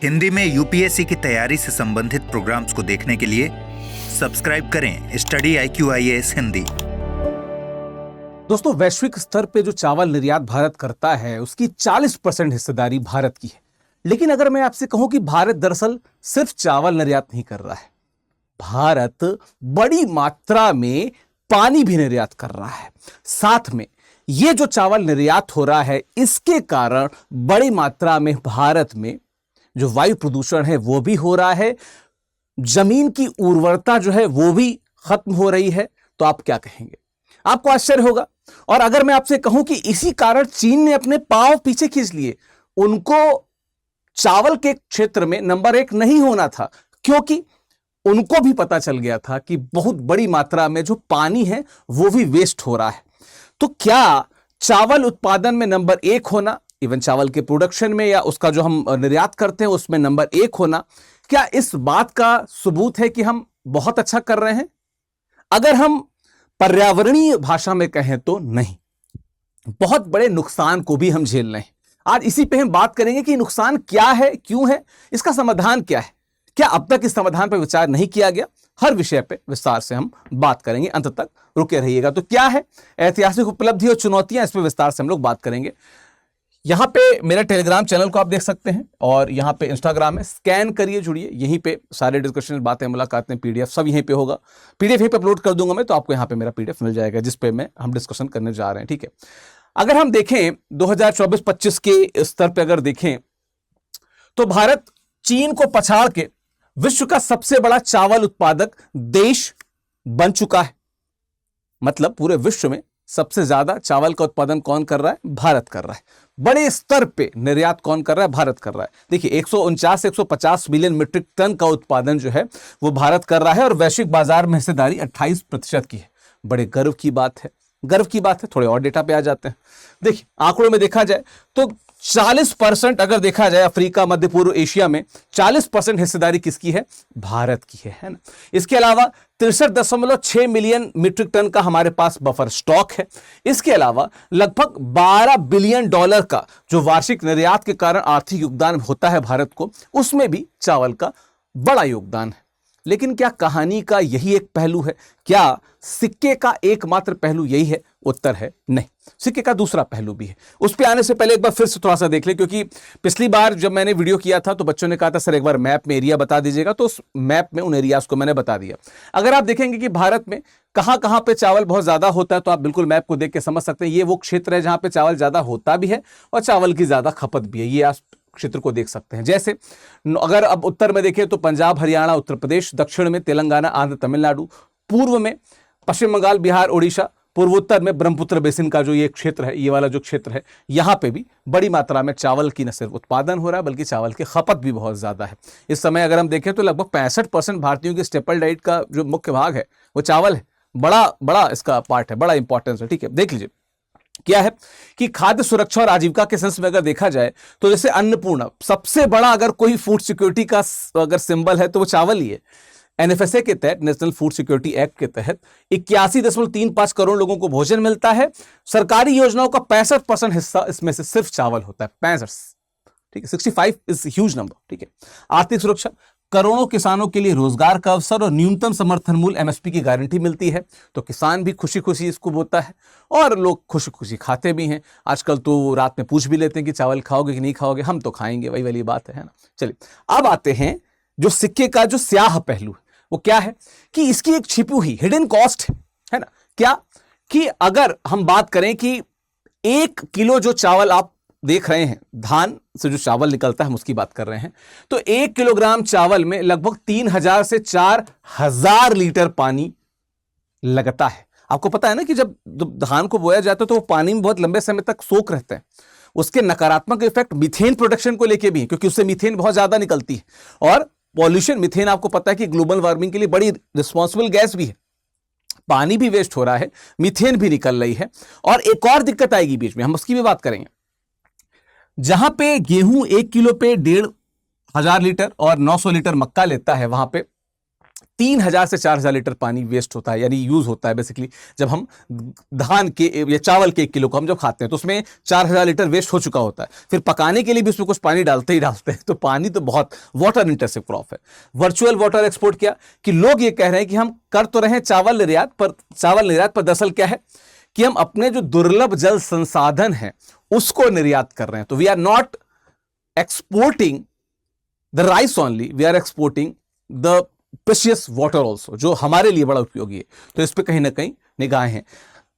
हिंदी में यूपीएससी की तैयारी से संबंधित प्रोग्राम्स को देखने के लिए सब्सक्राइब करें स्टडी IQIAS हिंदी। दोस्तों, वैश्विक स्तर पे जो चावल निर्यात भारत करता है उसकी 40% हिस्सेदारी भारत की है। लेकिन अगर मैं आपसे कहूं कि भारत दरअसल सिर्फ चावल निर्यात नहीं कर रहा है, भारत बड़ी मात्रा में पानी भी निर्यात कर रहा है। साथ में ये जो चावल निर्यात हो रहा है इसके कारण बड़ी मात्रा में भारत में जो वायु प्रदूषण है वो भी हो रहा है, जमीन की उर्वरता जो है वो भी खत्म हो रही है। तो आप क्या कहेंगे? आपको आश्चर्य होगा। और अगर मैं आपसे कहूं कि इसी कारण चीन ने अपने पांव पीछे खींच लिए, उनको चावल के क्षेत्र में नंबर 1 नहीं होना था, क्योंकि उनको भी पता चल गया था कि बहुत बड़ी मात्रा में जो पानी है वो भी वेस्ट हो रहा है। तो क्या चावल उत्पादन में नंबर 1 होना, इवन चावल के प्रोडक्शन में या उसका जो हम निर्यात करते हैं उसमें नंबर 1 होना, क्या इस बात का सबूत है कि हम बहुत अच्छा कर रहे हैं? अगर हम पर्यावरणीय भाषा में कहें तो नहीं, बहुत बड़े नुकसान को भी हम झेल रहे हैं। आज इसी पे हम बात करेंगे कि नुकसान क्या है, क्यों है, इसका समाधान क्या है। क्या अब तक इस समाधान पर विचार नहीं किया गया? हर विषय पे विस्तार से हम बात करेंगे, अंत तक रुके रहिएगा। तो क्या है ऐतिहासिक उपलब्धि और चुनौतियां, इस पर विस्तार से हम लोग बात करेंगे। यहां पे मेरा टेलीग्राम चैनल को आप देख सकते हैं और यहां पे इंस्टाग्राम में स्कैन करिए, जुड़िए। यहीं पे सारे डिस्कशन, बातें, मुलाकातें, PDF सब यहीं पे होगा। PDF यहीं पे अपलोड कर दूंगा मैं, तो आपको यहां पे मेरा PDF मिल जाएगा जिस पे हम डिस्कशन करने जा रहे हैं। ठीक है, अगर हम देखें 2024-25 के स्तर पे अगर देखें तो भारत चीन को पछाड़ के विश्व का सबसे बड़ा चावल उत्पादक देश बन चुका है। मतलब पूरे विश्व में सबसे ज्यादा चावल का उत्पादन कौन कर रहा है? भारत कर रहा है। बड़े स्तर पे निर्यात कौन कर रहा है? भारत कर रहा है। देखिए 149 से 150 मिलियन मीट्रिक टन का उत्पादन जो है वो भारत कर रहा है और वैश्विक बाजार में हिस्सेदारी 28% की है। बड़े गर्व की बात है, गर्व की बात है। थोड़े और डेटा पे आ जाते हैं। देखिए आंकड़ों में देखा जाए तो 40% अगर देखा जाए अफ्रीका, मध्य पूर्व एशिया में 40% हिस्सेदारी किसकी है? भारत की है ना। इसके अलावा 63.6 मिलियन मीट्रिक टन का हमारे पास बफर स्टॉक है। इसके अलावा लगभग $12 बिलियन का जो वार्षिक निर्यात के कारण आर्थिक योगदान होता है भारत को, उसमें भी चावल का बड़ा योगदान है। लेकिन क्या कहानी का यही एक पहलू है? क्या सिक्के का एकमात्र पहलू यही है? उत्तर है नहीं, सिक्के का दूसरा पहलू भी है। उस पे आने से पहले एक बार फिर से थोड़ा सा देख लें, क्योंकि पिछली बार जब मैंने वीडियो किया था तो बच्चों ने कहा था सर एक बार मैप में एरिया बता दीजिएगा, तो उस मैप में उन एरियाज को मैंने बता दिया। अगर आप देखेंगे कि भारत में कहां कहां पे चावल बहुत ज्यादा होता है, तो आप बिल्कुल मैप को देख के समझ सकते हैं ये वो क्षेत्र है जहां पे चावल ज्यादा होता भी है और चावल की ज्यादा खपत भी है। ये आप क्षेत्र को देख सकते हैं। जैसे अगर अब उत्तर में देखें तो पंजाब, हरियाणा, उत्तर प्रदेश, दक्षिण में तेलंगाना, आंध्र, तमिलनाडु, पूर्व में पश्चिम बंगाल, बिहार, ओडिशा, पूर्वोत्तर में ब्रह्मपुत्र बेसिन का जो ये क्षेत्र है, ये वाला जो क्षेत्र है, यहां पे भी बड़ी मात्रा में चावल की न सिर्फ उत्पादन हो रहा है बल्कि चावल की खपत भी बहुत ज्यादा है। इस समय अगर हम देखें तो लगभग 65% भारतीयों की स्टेपल डाइट का जो मुख्य भाग है वो चावल है। बड़ा इसका पार्ट है, बड़ा इंपॉर्टेंस है। ठीक है, देख लीजिए क्या है कि खाद्य सुरक्षा और आजीविका के सेंस में अगर देखा जाए तो जैसे अन्नपूर्णा, सबसे बड़ा अगर कोई फूड सिक्योरिटी का अगर सिंबल है तो वो चावल ही है। NFSA के तहत, नेशनल फूड सिक्योरिटी एक्ट के तहत 81.35 करोड़ लोगों को भोजन मिलता है। सरकारी योजनाओं का 65% हिस्सा इसमें से सिर्फ चावल होता है। 65, ठीक है, 65 इज ह्यूज नंबर। ठीक है, आर्थिक सुरक्षा, करोड़ों किसानों के लिए रोजगार का अवसर और न्यूनतम समर्थन मूल्य MSP की गारंटी मिलती है, तो किसान भी खुशी खुशी इसको बोता है और लोग खुशी खुशी खाते भी हैं। आजकल तो रात में पूछ भी लेते हैं कि चावल खाओगे कि नहीं खाओगे, हम तो खाएंगे, वही वाली बात है ना। चलिए अब आते हैं जो सिक्के का जो स्याह पहलू है वो क्या है कि इसकी एक छिपी हुई हिडन कॉस्ट है ना। क्या कि अगर हम बात करें कि 1 किलो जो चावल आप देख रहे हैं, धान से जो चावल निकलता है हम उसकी बात कर रहे हैं, तो 1 किलोग्राम चावल में लगभग 3000 से 4000 लीटर पानी लगता है। आपको पता है ना कि जब धान को बोया जाता है तो वो पानी में बहुत लंबे समय तक सोख रहते हैं। उसके नकारात्मक इफेक्ट मीथेन प्रोडक्शन को लेके भी है, क्योंकि उससे मीथेन बहुत ज्यादा निकलती है। और पॉल्यूशन, मीथेन आपको पता है कि ग्लोबल वार्मिंग के लिए बड़ी रिस्पॉन्सिबल गैस भी है। पानी भी वेस्ट हो रहा है, मीथेन भी निकल रही है। और एक और दिक्कत आएगी बीच में, हम उसकी भी बात करेंगे। जहां पे गेहूं 1 किलो पे 1500 लीटर और 900 लीटर मक्का लेता है, वहां पे 3,000 से 4,000 लीटर पानी वेस्ट होता है, यानी यूज होता है बेसिकली। जब हम धान के या चावल के 1 किलो को हम जब खाते हैं तो उसमें 4,000 लीटर वेस्ट हो चुका होता है। फिर पकाने के लिए भी उसमें कुछ पानी डालते ही डालते हैं, तो पानी तो बहुत वाटर इंटेंसिव क्रॉप है। वर्चुअल वाटर एक्सपोर्ट क्या कि लोग ये कह रहे हैं कि हम कर तो रहे हैं चावल निर्यात, पर दरअसल क्या है कि हम अपने जो दुर्लभ जल संसाधन है उसको निर्यात कर रहे हैं। तो we are not exporting the rice only, we are exporting the precious water also, जो हमारे लिए बड़ा उपयोगी है। तो इस पर कहीं ना कहीं निगाहें हैं।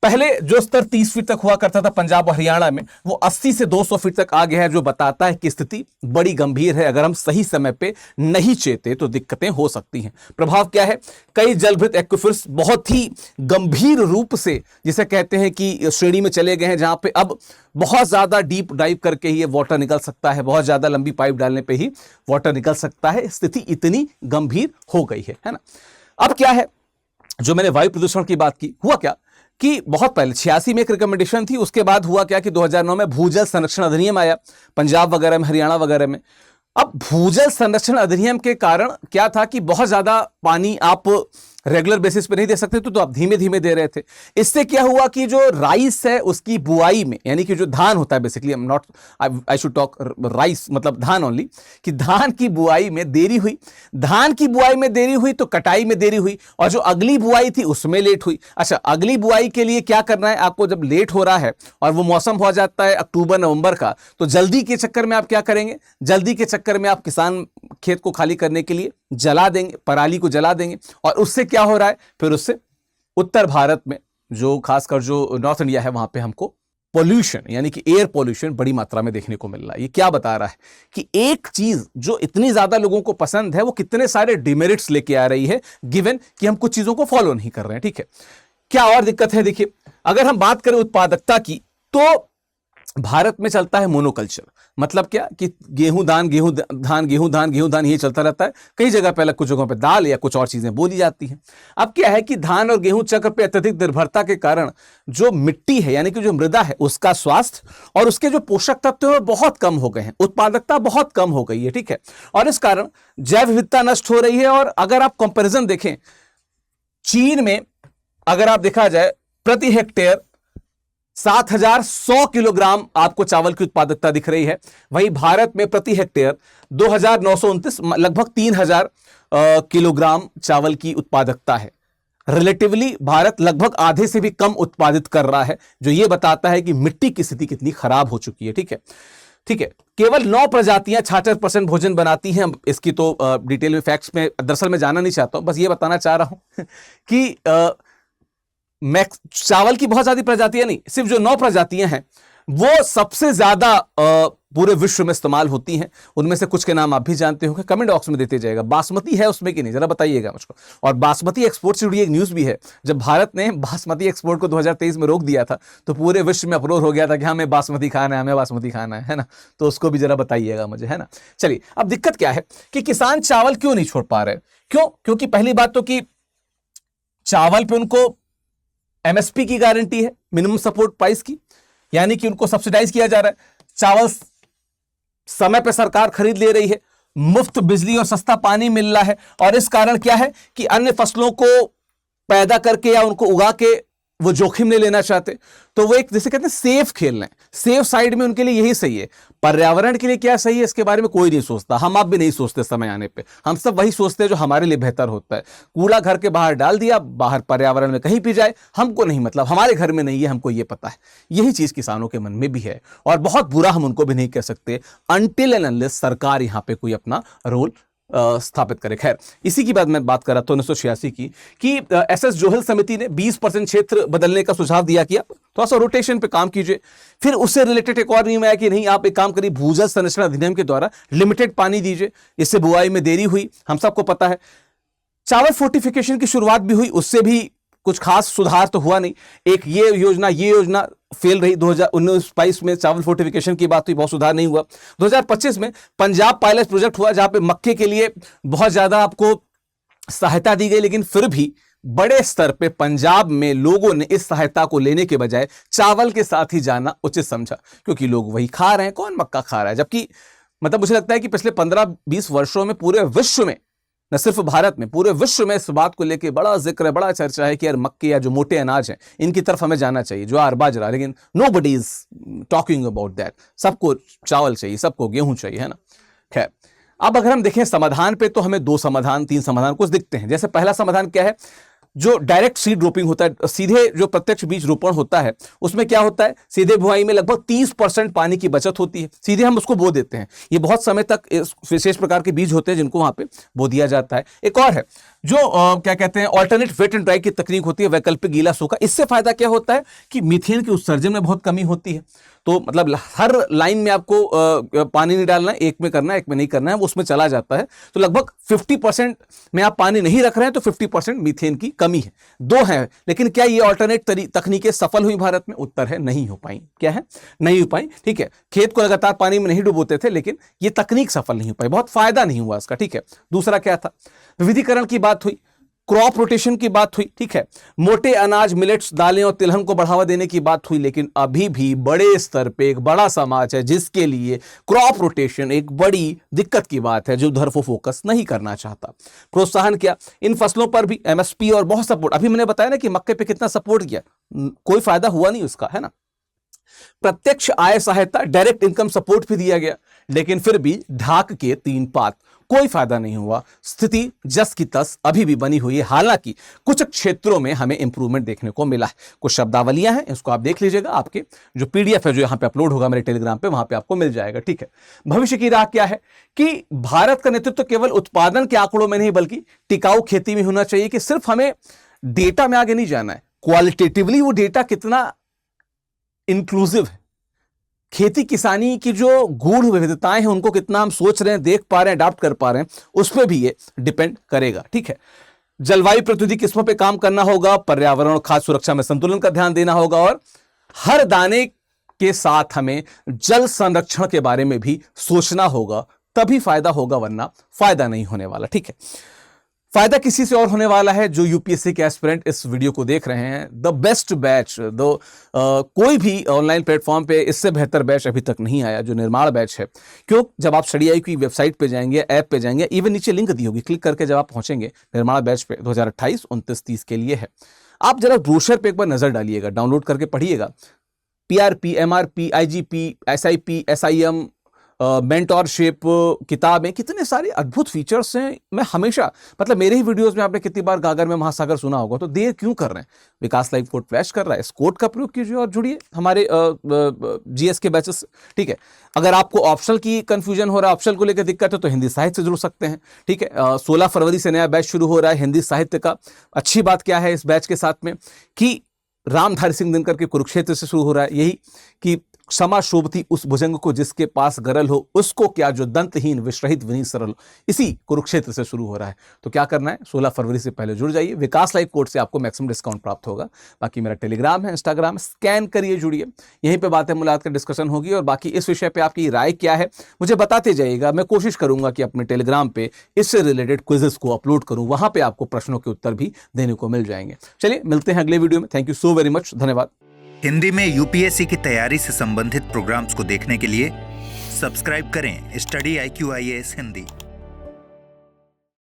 पहले जो स्तर 30 फीट तक हुआ करता था पंजाब और हरियाणा में, वो 80 से 200 फीट तक आ गया है, जो बताता है कि स्थिति बड़ी गंभीर है। अगर हम सही समय पे नहीं चेते तो दिक्कतें हो सकती हैं। प्रभाव क्या है? कई जलभृत एक्विफर्स बहुत ही गंभीर रूप से, जिसे कहते हैं कि श्रेणी में चले गए हैं, जहां पे अब बहुत ज्यादा डीप डाइव करके ही ये वाटर निकल सकता है, बहुत ज्यादा लंबी पाइप डालने पे ही वाटर निकल सकता है। स्थिति इतनी गंभीर हो गई है ना। अब क्या है, जो मैंने वायु प्रदूषण की बात की, हुआ क्या कि बहुत पहले 86 में एक रिकमेंडेशन थी, उसके बाद हुआ क्या कि 2009 में भूजल संरक्षण अधिनियम आया पंजाब वगैरह में, हरियाणा वगैरह में। अब भूजल संरक्षण अधिनियम के कारण क्या था कि बहुत ज्यादा पानी आप रेगुलर बेसिस पे नहीं दे सकते, तो आप धीमे धीमे दे रहे थे। इससे क्या हुआ कि जो राइस है उसकी बुआई में, यानी कि जो धान होता है basically, I should talk rice मतलब धान ओनली, कि धान की बुआई में देरी हुई। धान की बुआई में देरी हुई तो कटाई में देरी हुई, और जो अगली बुआई थी उसमें लेट हुई। अच्छा, अगली बुआई के लिए क्या करना है आपको? जब लेट हो रहा है और वो मौसम हो जाता है अक्टूबर नवंबर का, तो जल्दी के चक्कर में आप क्या करेंगे? जल्दी के चक्कर में आप किसान खेत को खाली करने के लिए जला देंगे, पराली को जला देंगे, और उससे क्या हो रहा है? फिर उससे उत्तर भारत में, जो खासकर जो नॉर्थ इंडिया है, वहां पे हमको पोल्यूशन यानी कि एयर पोल्यूशन बड़ी मात्रा में देखने को मिल रहा है। ये क्या बता रहा है कि एक चीज जो इतनी ज्यादा लोगों को पसंद है, वो कितने सारे डिमेरिट्स लेके आ रही है, गिवन कि हम कुछ चीजों को फॉलो नहीं कर रहे हैं। ठीक है, क्या और दिक्कत है? देखिए, अगर हम बात करें उत्पादकता की, तो भारत में चलता है मोनोकल्चर। मतलब क्या कि गेहूं धान, गेहूं धान, गेहूं धान, गेहूं धान, ये चलता रहता है। कई जगह पे अलग, कुछ जगहों पे दाल या कुछ और चीजें बोली जाती हैं। अब क्या है कि धान और गेहूं चक्र पे अत्यधिक निर्भरता के कारण जो मिट्टी है, यानी कि जो मृदा है, उसका स्वास्थ्य और उसके जो पोषक तत्व है बहुत कम हो गए हैं, उत्पादकता बहुत कम हो गई है। ठीक है, और इस कारण जैव विविधता नष्ट हो रही है। और अगर आप कंपेरिजन देखें, चीन में अगर आप देखा जाए, प्रति हेक्टेयर 7,100 किलोग्राम आपको चावल की उत्पादकता दिख रही है। वहीं भारत में प्रति हेक्टेयर 2,929, लगभग 3,000 किलोग्राम चावल की उत्पादकता है। रिलेटिवली भारत लगभग आधे से भी कम उत्पादित कर रहा है, जो यह बताता है कि मिट्टी की स्थिति कितनी खराब हो चुकी है। ठीक है, ठीक है, केवल 9 प्रजातियां 66% भोजन बनाती हैं। इसकी तो डिटेल में, फैक्ट्स में दरअसल मैं जाना नहीं चाहता हूं, बस ये बताना चाह रहा हूं कि चावल की बहुत ज्यादा प्रजातियां नहीं, सिर्फ जो 9 प्रजातियां हैं वो सबसे ज्यादा पूरे विश्व में इस्तेमाल होती हैं। उनमें से कुछ के नाम आप भी जानते होंगे, कमेंट बॉक्स में देते जाएगा। बासमती है उसमें कि नहीं, जरा बताइएगा मुझको। और बासमती एक्सपोर्ट से जुड़ी एक न्यूज भी है, जब भारत ने बासमती एक्सपोर्ट को 2023 में रोक दिया था, तो पूरे विश्व में अप्रोच हो गया था कि हमें बासमती खाना है, हमें बासमती खाना है ना। तो उसको भी जरा बताइएगा मुझे, है ना। चलिए, अब दिक्कत क्या है कि किसान चावल क्यों नहीं छोड़ पा रहे? क्योंकि पहली बात तो कि चावल पे उनको एमएसपी की गारंटी है, मिनिमम सपोर्ट प्राइस की, यानी कि उनको सब्सिडाइज किया जा रहा है। चावल समय पे सरकार खरीद ले रही है, मुफ्त बिजली और सस्ता पानी मिल रहा है, और इस कारण क्या है कि अन्य फसलों को पैदा करके या उनको उगा के वो जोखिम नहीं लेना चाहते। तो वो एक, जैसे कहते हैं, सेफ खेल रहे हैं। सेफ साइड में उनके लिए यही सही है। पर्यावरण के लिए क्या सही है, इसके बारे में कोई नहीं सोचता। हम आप भी नहीं सोचते समय आने पे। हम सब वही सोचते हैं जो हमारे लिए बेहतर होता है। कूड़ा घर के बाहर डाल दिया, बाहर पर्यावरण में कहीं भी जाए, हमको नहीं मतलब, हमारे घर में नहीं है, हमको ये पता है। यही चीज किसानों के मन में भी है, और बहुत बुरा हम उनको भी नहीं कह सकते अनटिल एंड अनलेस सरकार यहां पे कोई अपना रोल स्थापित करे। खैर, इसी की बात मैं बात कर रहा था 1986 की, कि एसएस जोहल समिति ने 20% क्षेत्र बदलने का सुझाव दिया कि आप थोड़ा सा रोटेशन पे काम कीजिए। फिर उससे रिलेटेड एक और नियम आया कि नहीं, आप एक काम करिए, भूजल संरक्षण अधिनियम के द्वारा लिमिटेड पानी दीजिए। इससे बुआई में देरी हुई, हम सबको पता है। चावल फोर्टिफिकेशन की शुरुआत भी हुई, उससे भी कुछ खास सुधार तो हुआ नहीं। एक ये योजना फेल रही। 2019-22 में चावल फोर्टिफिकेशन की बात हुई, बहुत सुधार नहीं हुआ। 2025 में पंजाब पायलट प्रोजेक्ट हुआ, जहां पे मक्के के लिए बहुत ज्यादा आपको सहायता दी गई, लेकिन फिर भी बड़े स्तर पे पंजाब में लोगों ने इस सहायता को लेने के बजाय चावल के साथ ही जाना उचित समझा, क्योंकि लोग वही खा रहे हैं, कौन मक्का खा रहा है। जबकि मतलब मुझे लगता है कि पिछले 15-20 वर्षों में पूरे विश्व में न सिर्फ भारत में, पूरे विश्व में इस बात को लेकर बड़ा जिक्र है, बड़ा चर्चा है कि यार मक्के या जो मोटे अनाज हैं इनकी तरफ हमें जाना चाहिए, ज्वार बाजरा, लेकिन nobody is talking about that. सबको चावल चाहिए, सबको गेहूं चाहिए, है ना। खैर, अब अगर हम देखें समाधान पे तो हमें 2 समाधान 3 समाधान कुछ दिखते हैं। जैसे पहला समाधान क्या है, जो डायरेक्ट सीड रोपिंग होता है, सीधे जो प्रत्यक्ष बीज रोपण होता है, उसमें क्या होता है, सीधे बुआई में लगभग 30% पानी की बचत होती है। सीधे हम उसको बो देते हैं, ये बहुत समय तक इस विशेष प्रकार के बीज होते हैं जिनको वहां पे बो दिया जाता है। एक और है जो क्या कहते हैं, ऑल्टरनेट वेट एंड ड्राई की तकनीक होती है, वैकल्पिक गीला सूखा। इससे फायदा क्या होता है कि मीथेन के उत्सर्जन में बहुत कमी होती है। तो मतलब हर लाइन में आपको पानी नहीं डालना है, एक में करना है, एक में नहीं करना है, वो उसमें चला जाता है। तो लगभग 50% में आप पानी नहीं रख रहे हैं तो 50% मीथेन की कमी है। 2 है, लेकिन क्या ये ऑल्टरनेट तकनीकें सफल हुई भारत में? उत्तर है नहीं हो पाई। क्या है? नहीं हो पाई। ठीक है, खेत को लगातार पानी में नहीं डुबोते थे, लेकिन ये तकनीक सफल नहीं हो पाई, बहुत फायदा नहीं हुआ इसका। ठीक है, दूसरा क्या था, विविधीकरण की बात हुई, क्रॉप रोटेशन की बात हुई। ठीक है, मोटे अनाज, मिलेट्स, दालें और तिलहन को बढ़ावा देने की बात हुई, लेकिन अभी भी बड़े स्तर पे एक बड़ा समाज है जिसके लिए क्रॉप रोटेशन एक बड़ी दिक्कत की बात है, जो उधर वो फोकस नहीं करना चाहता। प्रोत्साहन क्या, इन फसलों पर भी एमएसपी और बहुत सपोर्ट। अभी मैंने बताया ना कि मक्के पे कितना सपोर्ट किया, कोई फायदा हुआ नहीं उसका, है ना। प्रत्यक्ष आय सहायता, डायरेक्ट इनकम सपोर्ट भी दिया गया, लेकिन फिर भी ढाक के 3 पात, कोई फायदा नहीं हुआ। स्थिति जस की तस अभी भी बनी हुई है। हालांकि कुछ क्षेत्रों में हमें इंप्रूवमेंट देखने को मिला है। कुछ शब्दावलियां हैं, इसको आप देख लीजिएगा, आपके जो पीडीएफ है जो यहां पे अपलोड होगा मेरे टेलीग्राम पे, वहां पे आपको मिल जाएगा। ठीक है, भविष्य की राह क्या है कि भारत का नेतृत्व केवल उत्पादन के आंकड़ों में नहीं बल्कि टिकाऊ खेती में होना चाहिए। कि सिर्फ हमें डेटा में आगे नहीं जाना है, क्वालिटेटिवली वो डेटा कितना इंक्लूसिव है, खेती किसानी की जो गूढ़ विविधताएं हैं उनको कितना हम सोच रहे हैं, देख पा रहे हैं, अडॉप्ट कर पा रहे हैं, उस पर भी ये डिपेंड करेगा। ठीक है, जलवायु प्रतिरोधी किस्मों पे काम करना होगा, पर्यावरण और खाद्य सुरक्षा में संतुलन का ध्यान देना होगा, और हर दाने के साथ हमें जल संरक्षण के बारे में भी सोचना होगा, तभी फायदा होगा, वरना फायदा नहीं होने वाला। ठीक है, फायदा किसी से और होने वाला है जो यूपीएससी के एस्पिरेंट इस वीडियो को देख रहे हैं। द बेस्ट बैच, कोई भी ऑनलाइन प्लेटफॉर्म पे इससे बेहतर बैच अभी तक नहीं आया, जो निर्माण बैच है। क्यों? जब आप स्टडी आई की वेबसाइट पे जाएंगे, ऐप पे जाएंगे, इवन नीचे लिंक दी होगी, क्लिक करके जब आप पहुंचेंगे निर्माण बैच पे 2028, 29, 30 के लिए है। आप जरा ब्रोशर पे एक बार नजर डालिएगा, डाउनलोड करके पढ़िएगा। PRP, MRP, IGP, SIP, SIM, mentorship, किताबें, कितने सारे अद्भुत फीचर्स हैं। मैं हमेशा, मतलब मेरे ही वीडियोस में आपने कितनी बार गागर में महासागर सुना होगा, तो देर क्यों कर रहे हैं? विकास लाइव कोड फ्लैश कर रहा है, इस कोड का प्रयोग कीजिए और जुड़िए हमारे जीएस के बैचेस से। ठीक है, अगर आपको ऑप्शनल की कंफ्यूजन हो रहा है, ऑप्शनल को लेकर दिक्कत है, तो हिंदी साहित्य से जुड़ सकते हैं। ठीक है, 16 फरवरी से नया बैच शुरू हो रहा है हिंदी साहित्य का। अच्छी बात क्या है इस बैच के साथ में कि रामधारी सिंह दिनकर के कुरुक्षेत्र से शुरू हो रहा है, यही कि क्षमा शोभती उस भुजंग को जिसके पास गरल हो, उसको क्या जो दंतहीन विश्रहित विनीत सरल हो। इसी कुरुक्षेत्र से शुरू हो रहा है। तो क्या करना है, 16 फरवरी से पहले जुड़ जाइए। विकास लाइव कोड से आपको मैक्सिमम डिस्काउंट प्राप्त होगा। बाकी मेरा टेलीग्राम है, इंस्टाग्राम, स्कैन करिए, जुड़िए, यहीं पे बातें मुलाकात का डिस्कशन होगी। और बाकी इस विषय पे आपकी राय क्या है मुझे बताते जाइएगा। मैं कोशिश करूंगा कि अपने टेलीग्राम पे इससे रिलेटेड क्विजेस को अपलोड करूं, वहां पे आपको प्रश्नों के उत्तर भी देने को मिल जाएंगे। चलिए मिलते हैं अगले वीडियो में। Thank you so very much, धन्यवाद। हिंदी में यूपीएससी की तैयारी से संबंधित प्रोग्राम्स को देखने के लिए सब्सक्राइब करें स्टडी IQ IAS हिंदी।